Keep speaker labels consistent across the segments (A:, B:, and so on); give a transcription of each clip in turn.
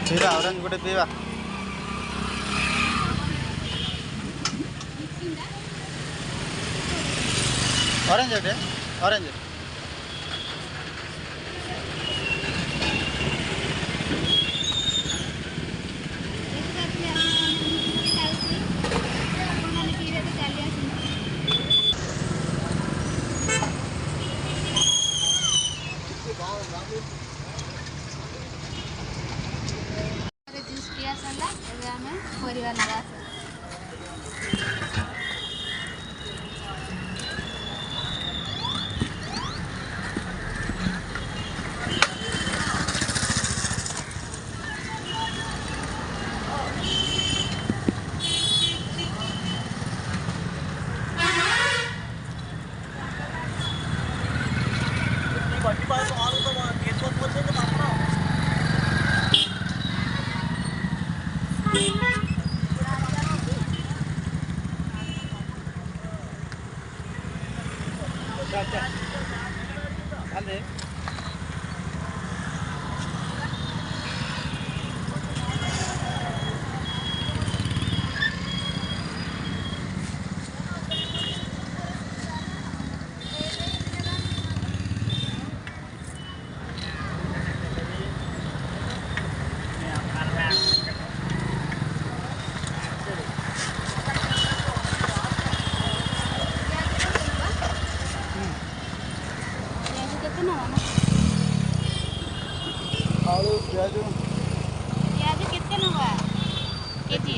A: पीवा ऑरेंज गोटे पीवा ऑरेंज गोटे ऑरेंज
B: जूस पिया सरला एबे हमें परिवार लगा आलू प्याज
C: कितने नवा केजी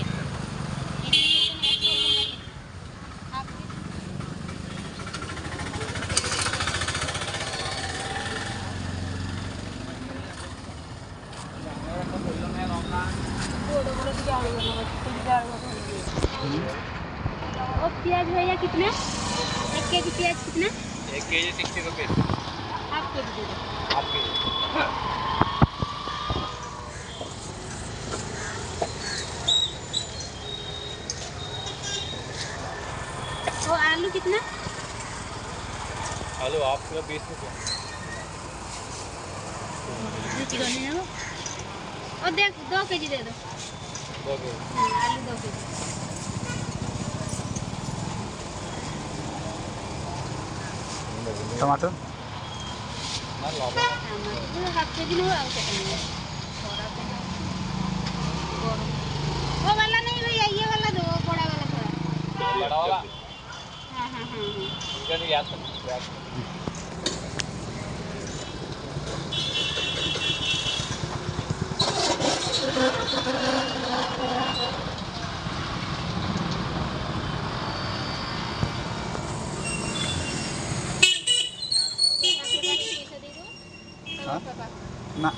C: और प्याज भैया कितने 1 केजी प्याज कितने
A: 1 केजी 60 रुपीस
C: हाफ केजी दे दो
A: हाफ केजी
C: और आलू कितना
A: आलू हाफ किलो 20 रुपये
C: और देख 2 केजी दे दो
A: 2 केजी
C: आलू 2 केजी
A: टमाटर
C: हाफ केजी नहीं हुआ वो वाला नहीं भैया ये वाला दो बड़ा वाला थोड़ा
A: बड़ा वाला
C: हाँ हाँ हाँ
A: इधर याद कर ना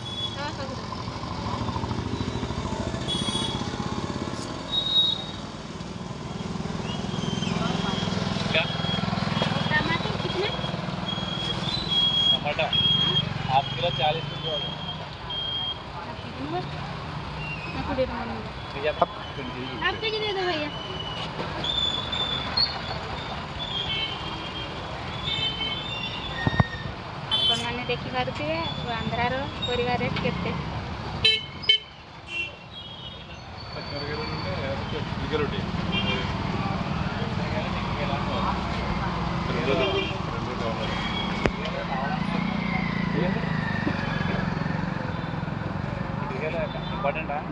C: टमाटर कितने
A: टमाटर हाफ किलो 40 रुपये
C: हाफ केजी दे दो भैया आपण मैंने देखी पारुथिबे आंध्रार परिवार रेट केते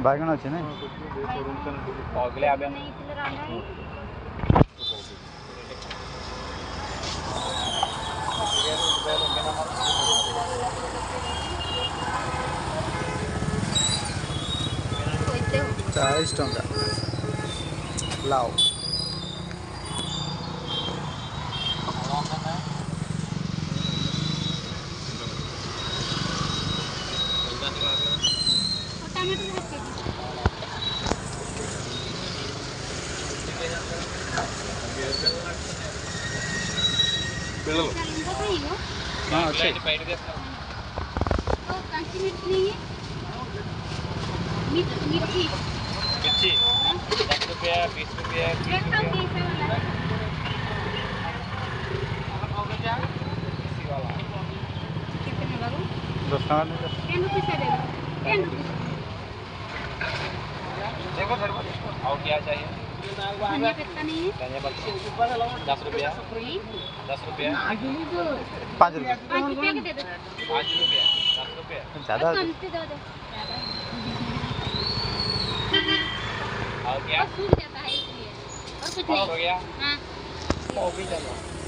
A: बाइगन अच्छे ना अगले आबे चालीस टंका लाओ हाँ अच्छे
C: मिर्ची
A: 10 रुपया 20 रुपया
C: कितने बाबू
A: 10 टका
C: 10 रुपीस दे दो 10 रुपीस
A: और क्या चाहिए?
C: धनिया पत्ता नहीं है?
A: धनिया पत्ता 10 रुपया। 10 रुपया।
B: 5 रुपये
C: 5 रुपया के दे दो।
A: 5 रुपया 10 रुपया।
B: ज़्यादा
C: और कम से दो दो।
A: और क्या?
C: और सूख जाता है इसलिए। और कुछ
A: और हो
C: नहीं।
A: गया?
C: हाँ।
A: कॉफी चलो।